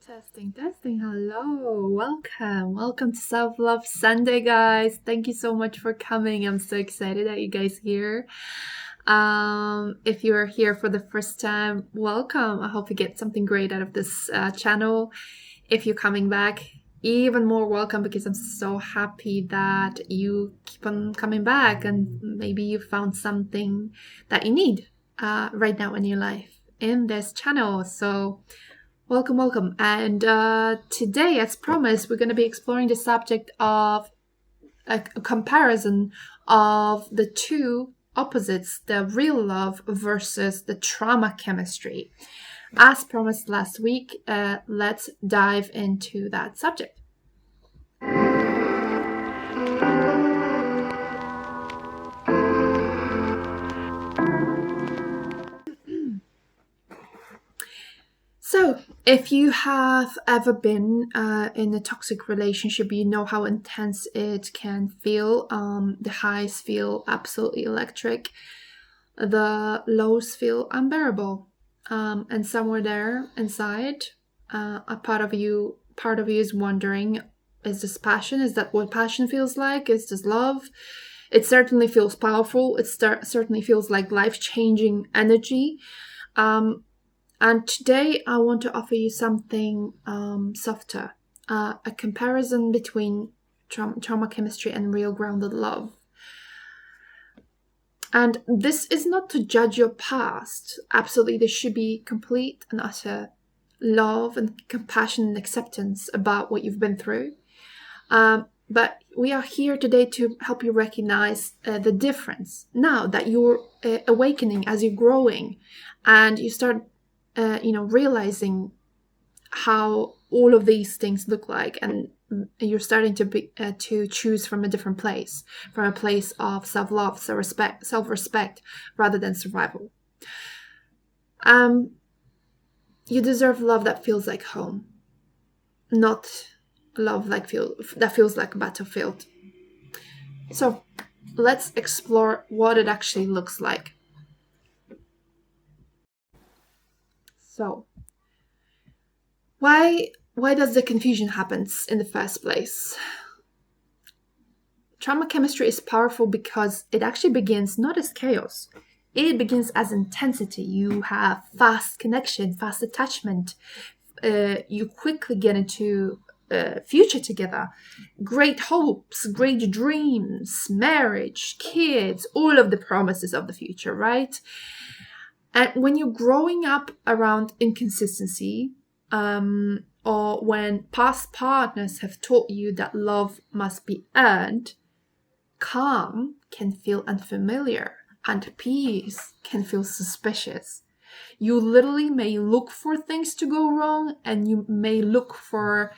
Testing, testing. Hello, welcome to Self Love Sunday, guys. Thank you so much for coming. I'm so excited that you guys here. If you are here for the first time, welcome. I hope you get something great out of this channel. If you're coming back, even more welcome, because I'm so happy that you keep on coming back, and maybe you found something that you need right now in your life in this channel. So welcome. And today, as promised, we're going to be exploring the subject of a comparison of the two opposites, the real love versus the trauma chemistry. As promised last week, let's dive into that subject. So, if you have ever been in a toxic relationship, you know how intense it can feel. The highs feel absolutely electric. The lows feel unbearable. And somewhere there inside, a part of you is wondering, is this passion? Is that what passion feels like? Is this love? It certainly feels powerful. It certainly feels like life-changing energy. And today I want to offer you something softer, a comparison between trauma chemistry and real grounded love. And this is not to judge your past. Absolutely, there should be complete and utter love and compassion and acceptance about what you've been through. But we are here today to help you recognize the difference. Now that you're awakening, as you're growing, and you start realizing how all of these things look like, and you're starting to choose from a different place, from a place of self-love, self-respect, rather than survival. You deserve love that feels like home, not love that feels like a battlefield. So let's explore what it actually looks like. So, why does the confusion happen in the first place? Trauma chemistry is powerful because it actually begins not as chaos. It begins as intensity. You have fast connection, fast attachment. You quickly get into future together. Great hopes, great dreams, marriage, kids, all of the promises of the future, right? And when you're growing up around inconsistency, or when past partners have taught you that love must be earned, calm can feel unfamiliar and peace can feel suspicious. You literally may look for things to go wrong, and you may look for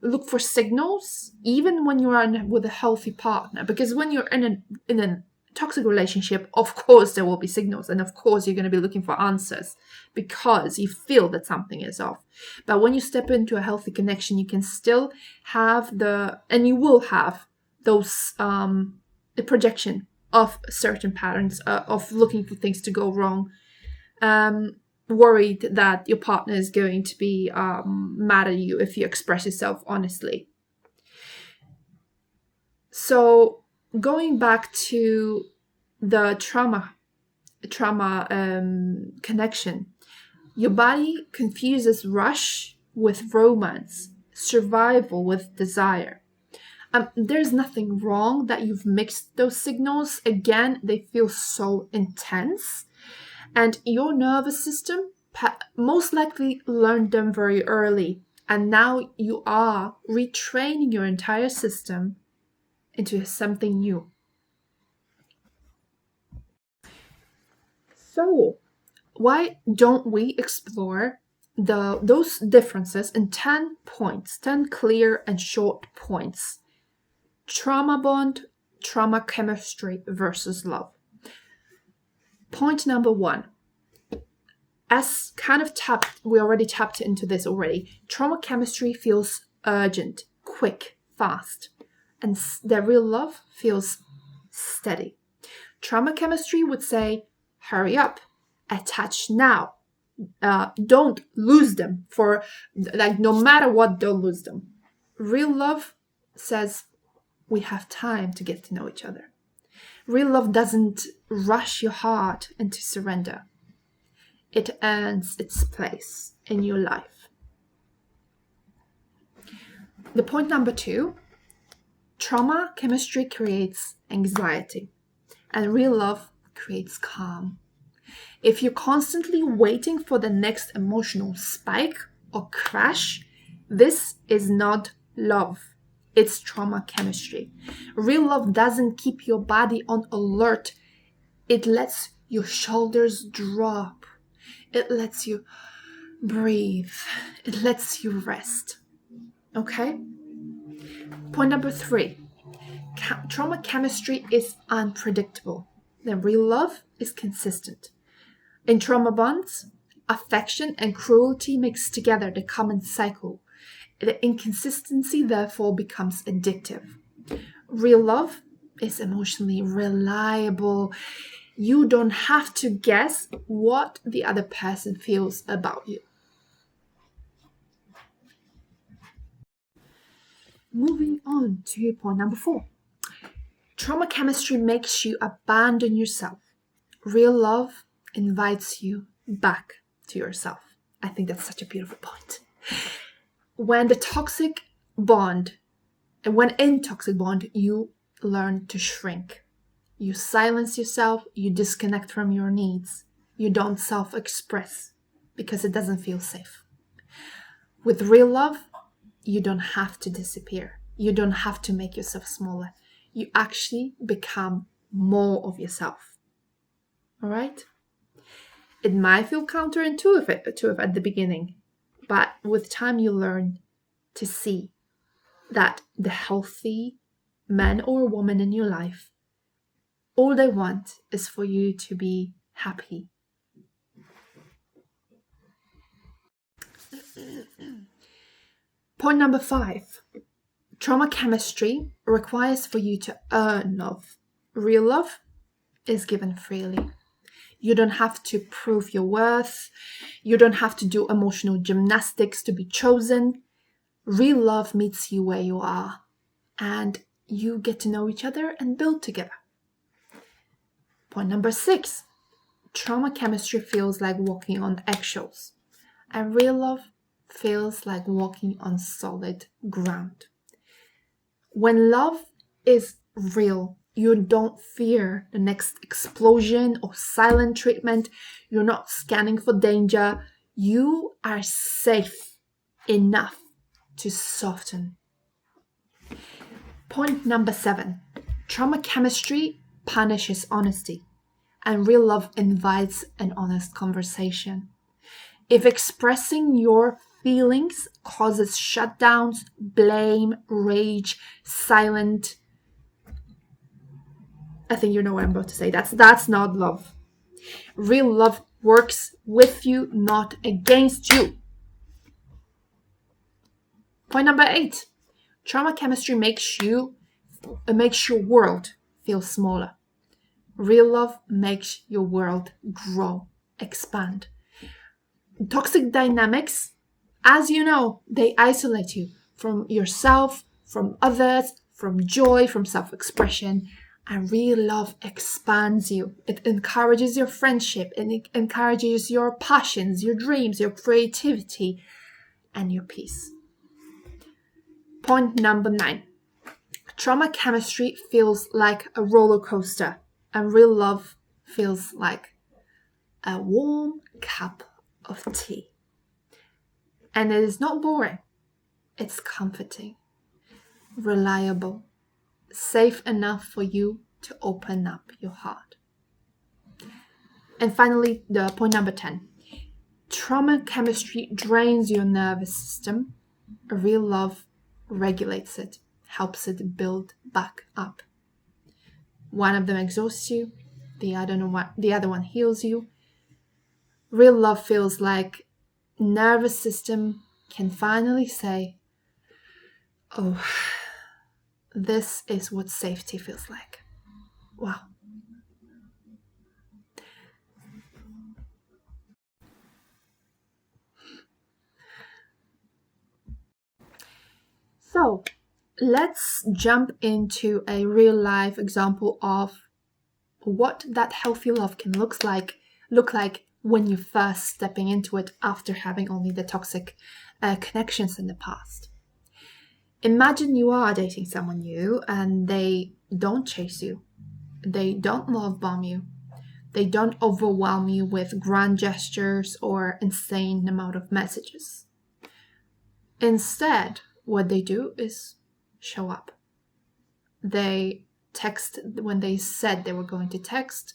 look for signals, even when you are with a healthy partner. Because when you're in a toxic relationship, of course there will be signals, and of course you're going to be looking for answers because you feel that something is off. But when you step into a healthy connection, you can still have you will have those the projection of certain patterns of looking for things to go wrong, worried that your partner is going to be mad at you if you express yourself honestly. So going back to the trauma connection, your body confuses rush with romance, survival with desire. There's nothing wrong that you've mixed those signals. Again, they feel so intense, and your nervous system most likely learned them very early, and now you are retraining your entire system into something new. So, why don't we explore those differences in 10 points, 10 clear and short points? Trauma bond, trauma chemistry versus love. Point number 1. As kind of we already tapped into this already. Trauma chemistry feels urgent, quick, fast, and the real love feels steady. Trauma chemistry would say, hurry up, attach now, don't lose them for, like, no matter what, don't lose them. Real love says we have time to get to know each other. Real love doesn't rush your heart into surrender. It earns its place in your life. The point number 2, trauma chemistry creates anxiety, and real love creates calm. If you're constantly waiting for the next emotional spike or crash, this is not love. It's trauma chemistry. Real love doesn't keep your body on alert. It lets your shoulders drop. It lets you breathe. It lets you rest. Okay? Point number 3. Trauma chemistry is unpredictable. Then real love is consistent. In trauma bonds, affection and cruelty mix together the common cycle. The inconsistency therefore becomes addictive. Real love is emotionally reliable. You don't have to guess what the other person feels about you. Moving on to point number 4. Trauma chemistry makes you abandon yourself. Real love invites you back to yourself. I think that's such a beautiful point. When in toxic bond, you learn to shrink. You silence yourself, you disconnect from your needs. You don't self-express because it doesn't feel safe. With real love, you don't have to disappear. You don't have to make yourself smaller. You actually become more of yourself. All right? It might feel counterintuitive at the beginning, but with time you learn to see that the healthy man or woman in your life, all they want is for you to be happy. Point number 5. Trauma chemistry requires for you to earn love. Real love is given freely. You don't have to prove your worth. You don't have to do emotional gymnastics to be chosen. Real love meets you where you are, and you get to know each other and build together. Point number 6. Trauma chemistry feels like walking on eggshells, and real love feels like walking on solid ground. When love is real, you don't fear the next explosion or silent treatment. You're not scanning for danger. You are safe enough to soften. Point number 7. Trauma chemistry punishes honesty, and real love invites an honest conversation. If expressing your feelings causes shutdowns, blame, rage, silent, I think you know what I'm about to say. That's not love. Real love works with you, not against you. Point number 8. Trauma chemistry makes your world feel smaller. Real love makes your world grow, expand. Toxic dynamics, as you know, they isolate you from yourself, from others, from joy, from self-expression. And real love expands you. It encourages your friendship, and it encourages your passions, your dreams, your creativity, and your peace. Point number 9. Trauma chemistry feels like a roller coaster, and real love feels like a warm cup of tea. And it is not boring. It's comforting, reliable, safe enough for you to open up your heart. And finally, the point number 10. Trauma chemistry drains your nervous system. Real love regulates it, helps it build back up. One of them exhausts you, the other one heals you. Real love feels like nervous system can finally say, oh, this is what safety feels like. Wow. So let's jump into a real life example of what that healthy love can look like when you're first stepping into it after having only the toxic connections in the past. Imagine you are dating someone new and they don't chase you. They don't love bomb you. They don't overwhelm you with grand gestures or insane amount of messages. Instead, what they do is show up. They text when they said they were going to text.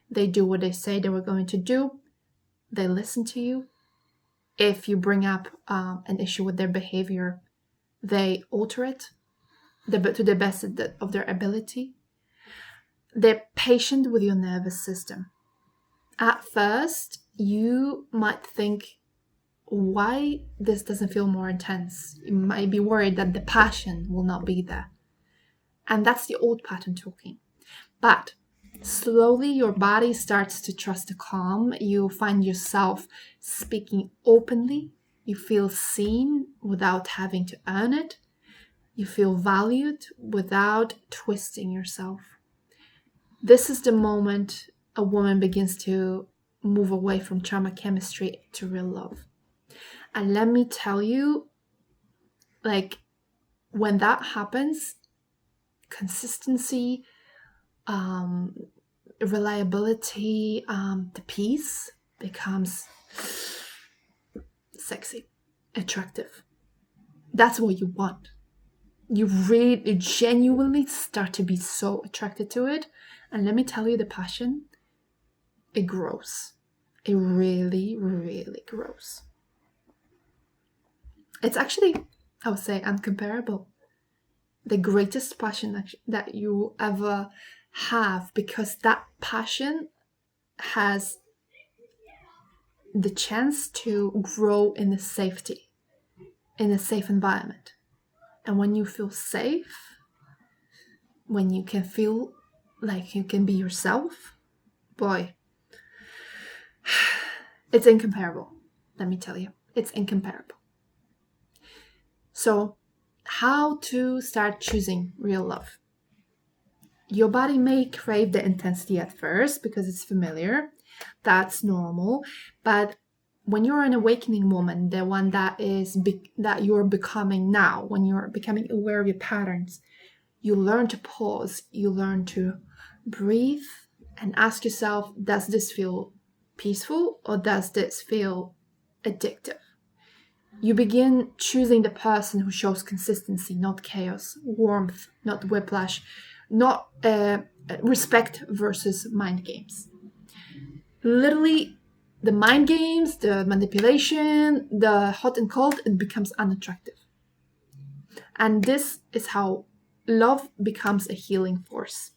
They do what they say they were going to do. They listen to you. If you bring up an issue with their behavior, they alter it to the best of their ability. They're patient with your nervous system. At first, you might think, why this doesn't feel more intense? You might be worried that the passion will not be there. And that's the old pattern talking. But slowly your body starts to trust the calm. You find yourself speaking openly. You feel seen without having to earn it. You feel valued without twisting yourself. This is the moment a woman begins to move away from trauma chemistry to real love. And let me tell you, when that happens, consistency, reliability, the peace becomes sexy, attractive. That's what you want. You genuinely start to be so attracted to it. And let me tell you, the passion, it grows. It really, really grows. It's actually, I would say, uncomparable. The greatest passion that you will ever have, because that passion has the chance to grow in a safe environment. And when you feel safe, when you can feel like you can be yourself, boy, it's incomparable. Let me tell you, it's incomparable. So, how to start choosing real love? Your body may crave the intensity at first because it's familiar. That's normal. But when you're an awakening woman, the one that you're becoming now, when you're becoming aware of your patterns, you learn to pause, you learn to breathe and ask yourself, does this feel peaceful or does this feel addictive? You begin choosing the person who shows consistency, not chaos, warmth, not whiplash, not respect versus mind games. Literally, the mind games, the manipulation, the hot and cold, it becomes unattractive. And this is how love becomes a healing force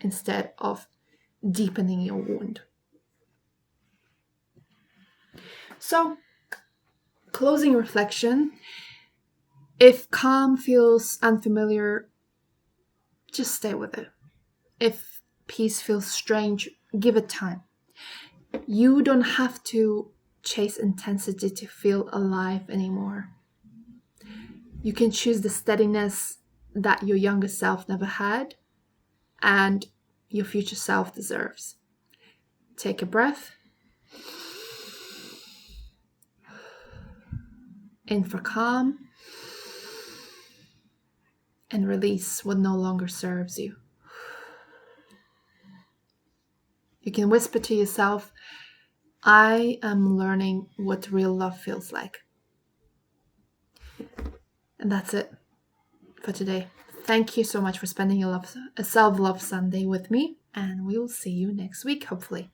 instead of deepening your wound. So, closing reflection. If calm feels unfamiliar, just stay with it. If peace feels strange, give it time. You don't have to chase intensity to feel alive anymore. You can choose the steadiness that your younger self never had and your future self deserves. Take a breath. In for calm. And release what no longer serves you. You can whisper to yourself, I am learning what real love feels like. And that's it for today. Thank you so much for spending a self-love Sunday with me, and we will see you next week, hopefully.